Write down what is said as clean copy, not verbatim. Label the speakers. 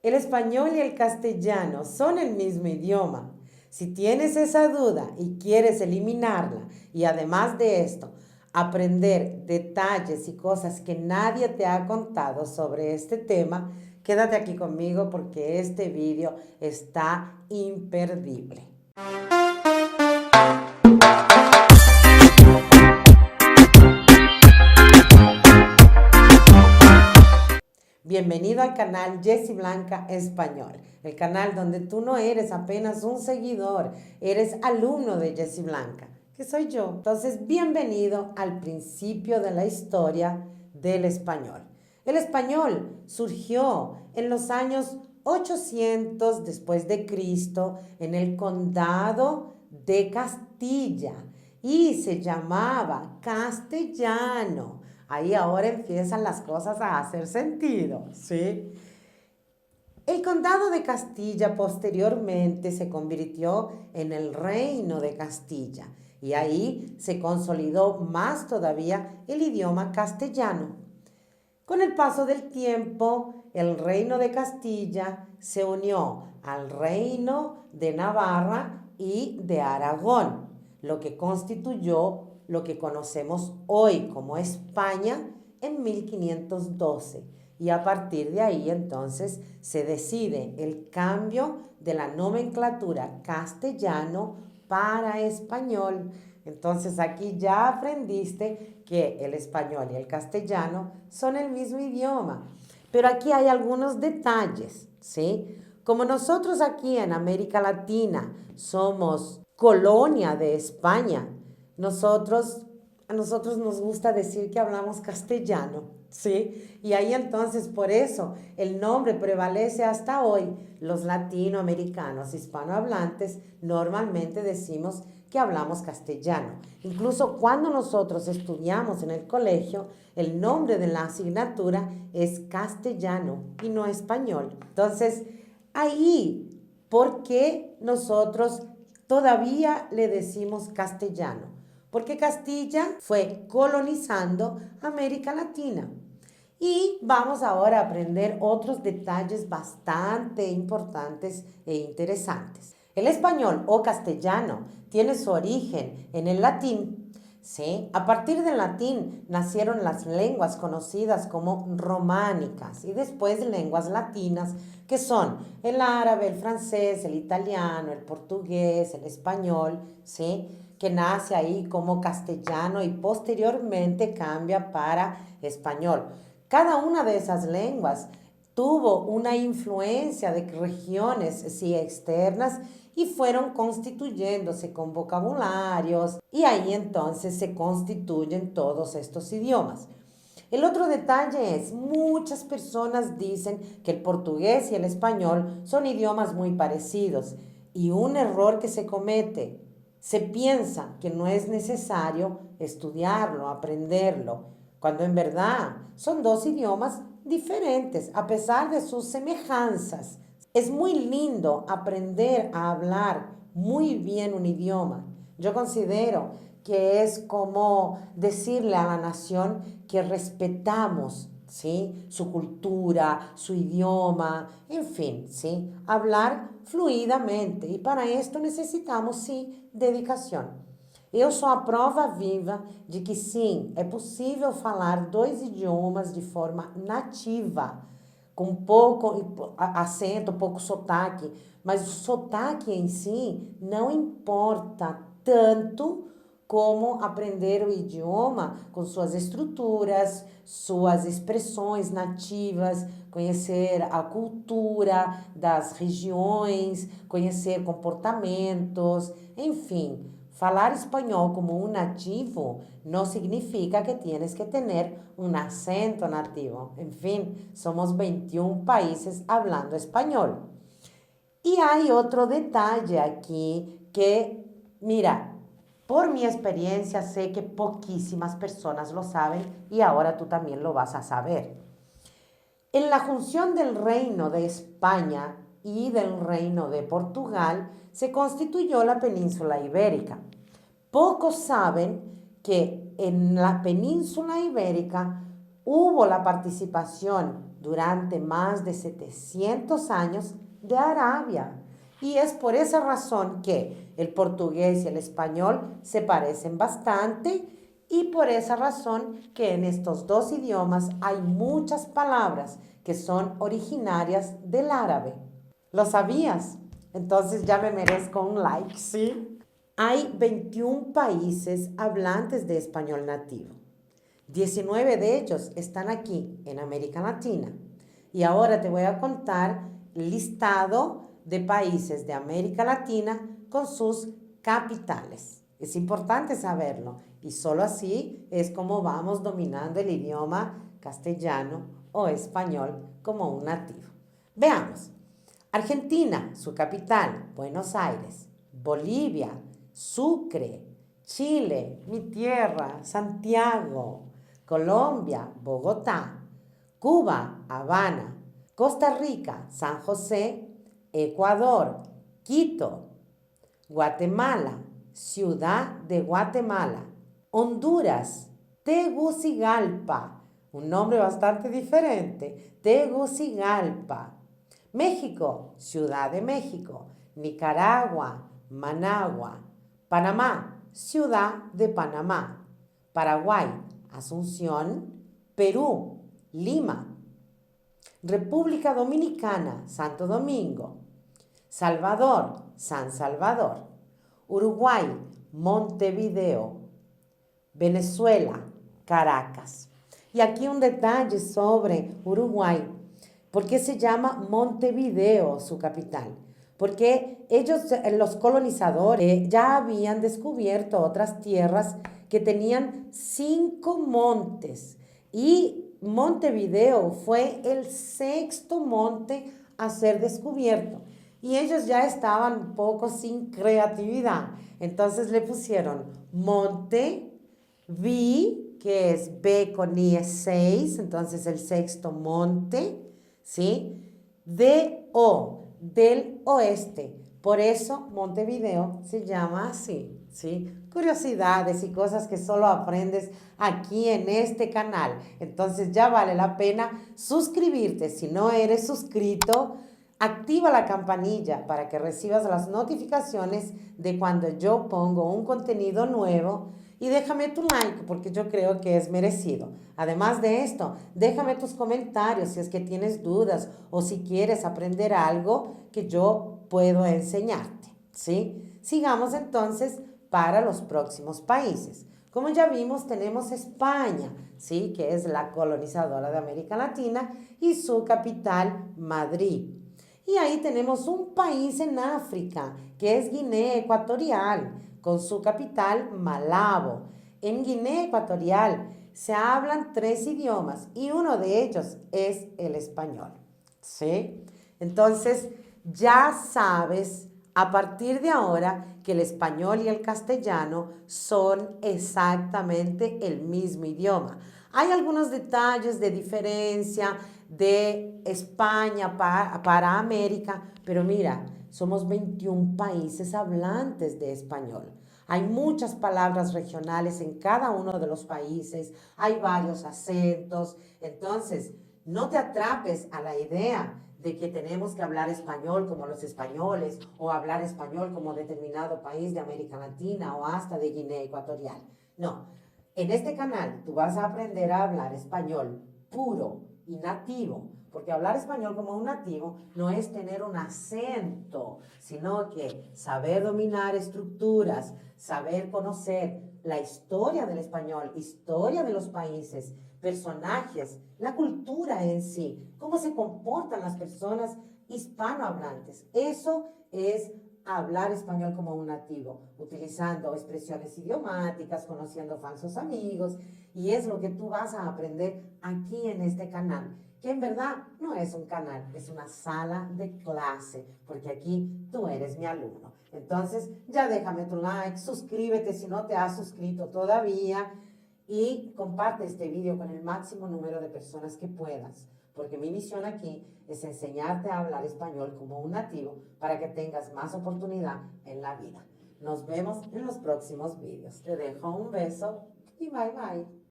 Speaker 1: El español y el castellano son el mismo idioma. Si tienes esa duda y quieres eliminarla y además de esto, aprender detalles y cosas que nadie te ha contado sobre este tema, quédate aquí conmigo porque este vídeo está imperdible. Bienvenido al canal Jessie Blanca Español, el canal donde tú no eres apenas un seguidor, eres alumno de Jessie Blanca, que soy yo. Entonces, bienvenido al principio de la historia del español. El español surgió en los años 800 después de Cristo en el condado de Castilla y se llamaba castellano. Ahí ahora empiezan las cosas a hacer sentido, ¿sí? El condado de Castilla posteriormente se convirtió en el reino de Castilla y ahí se consolidó más todavía el idioma castellano. Con el paso del tiempo, el reino de Castilla se unió al reino de Navarra y de Aragón, lo que constituyó lo que conocemos hoy como España en 1512. Y a partir de ahí entonces se decide el cambio de la nomenclatura castellano para español. Entonces aquí ya aprendiste que el español y el castellano son el mismo idioma. Pero aquí hay algunos detalles, ¿sí? Como nosotros aquí en América Latina somos colonia de España, a nosotros nos gusta decir que hablamos castellano, ¿sí? Y ahí entonces por eso el nombre prevalece hasta hoy. Los latinoamericanos hispanohablantes normalmente decimos que hablamos castellano. Incluso cuando nosotros estudiamos en el colegio, el nombre de la asignatura es castellano y no español. Entonces, ahí, ¿por qué nosotros todavía le decimos castellano? Porque Castilla fue colonizando América Latina. Y vamos ahora a aprender otros detalles bastante importantes e interesantes. El español o castellano tiene su origen en el latín. ¿Sí? A partir del latín nacieron las lenguas conocidas como románicas y después lenguas latinas que son el árabe, el francés, el italiano, el portugués, el español, ¿sí? Que nace ahí como castellano y posteriormente cambia para español. Cada una de esas lenguas tuvo una influencia de regiones sí, externas y fueron constituyéndose con vocabularios y ahí entonces se constituyen todos estos idiomas. El otro detalle es, muchas personas dicen que el portugués y el español son idiomas muy parecidos y un error que se comete. Se piensa que no es necesario estudiarlo, aprenderlo, cuando en verdad son dos idiomas diferentes a pesar de sus semejanzas. Es muy lindo aprender a hablar muy bien un idioma. Yo considero que es como decirle a la nación que respetamos, ¿sí? Su cultura, su idioma, en fin, ¿sí? Hablar fluidamente e para esto necessitamos sim dedicação. Eu sou a prova viva de que sim, é possível falar dois idiomas de forma nativa, com pouco acento, pouco sotaque, mas o sotaque em si não importa tanto como aprender o idioma com suas estruturas, suas expressões nativas, conhecer a cultura das regiões, conhecer comportamentos, enfim. Falar espanhol como um nativo não significa que tienes que ter um acento nativo. Enfim, somos 21 países hablando espanhol. E há outro detalhe aqui que, mira, por mi experiencia sé que poquísimas personas lo saben y ahora tú también lo vas a saber. En la junción del reino de España y del reino de Portugal se constituyó la península ibérica. Pocos saben que en la península ibérica hubo la participación durante más de 700 años de Arabia. Y es por esa razón que el portugués y el español se parecen bastante y por esa razón que en estos dos idiomas hay muchas palabras que son originarias del árabe. ¿Lo sabías? Entonces ya me merezco un like, ¿sí? Hay 21 países hablantes de español nativo. 19 de ellos están aquí en América Latina. Y ahora te voy a contar el listado de países de América Latina con sus capitales. Es importante saberlo y solo así es como vamos dominando el idioma castellano o español como un nativo. Veamos. Argentina, su capital, Buenos Aires. Bolivia, Sucre. Chile, mi tierra, Santiago. Colombia, Bogotá. Cuba, Habana. Costa Rica, San José. Ecuador, Quito. Guatemala, Ciudad de Guatemala. Honduras, Tegucigalpa. Un nombre bastante diferente. Tegucigalpa. México, Ciudad de México. Nicaragua, Managua. Panamá, Ciudad de Panamá. Paraguay, Asunción. Perú, Lima. República Dominicana, Santo Domingo. Salvador, San Salvador. Uruguay, Montevideo. Venezuela, Caracas. Y aquí un detalle sobre Uruguay. ¿Por qué se llama Montevideo su capital? Porque ellos, los colonizadores, ya habían descubierto otras tierras que tenían 5 montes. Y Montevideo fue el 6º monte a ser descubierto. Y ellos ya estaban un poco sin creatividad. Entonces le pusieron Monte, V, que es B con I es 6, entonces el 6º monte, ¿sí? D-O, del oeste. Por eso Montevideo se llama así, ¿sí? Curiosidades y cosas que solo aprendes aquí en este canal. Entonces ya vale la pena suscribirte. Si no eres suscrito, activa la campanilla para que recibas las notificaciones de cuando yo pongo un contenido nuevo. Y déjame tu like porque yo creo que es merecido. Además de esto, déjame tus comentarios si es que tienes dudas o si quieres aprender algo que yo puedo enseñarte, ¿sí? Sigamos entonces para los próximos países. Como ya vimos, tenemos España, ¿sí? Que es la colonizadora de América Latina y su capital, Madrid. Y ahí tenemos un país en África, que es Guinea Ecuatorial, con su capital, Malabo. En Guinea Ecuatorial se hablan 3 idiomas y uno de ellos es el español, ¿sí? Entonces, ya sabes a partir de ahora que el español y el castellano son exactamente el mismo idioma. Hay algunos detalles de diferencia de España para América, pero mira, somos 21 países hablantes de español. Hay muchas palabras regionales en cada uno de los países, hay varios acentos, entonces no te atrapes a la idea de que tenemos que hablar español como los españoles o hablar español como determinado país de América Latina o hasta de Guinea Ecuatorial. No, en este canal tú vas a aprender a hablar español puro y nativo, porque hablar español como un nativo no es tener un acento, sino que saber dominar estructuras, saber conocer la historia del español, historia de los países, personajes, la cultura en sí, cómo se comportan las personas hispanohablantes. Eso es hablar español como un nativo, utilizando expresiones idiomáticas, conociendo falsos amigos, y es lo que tú vas a aprender aquí en este canal, que en verdad no es un canal, es una sala de clase, porque aquí tú eres mi alumno. Entonces, ya déjame tu like, suscríbete si no te has suscrito todavía, y comparte este video con el máximo número de personas que puedas, porque mi misión aquí es enseñarte a hablar español como un nativo para que tengas más oportunidad en la vida. Nos vemos en los próximos videos. Te dejo un beso y bye bye.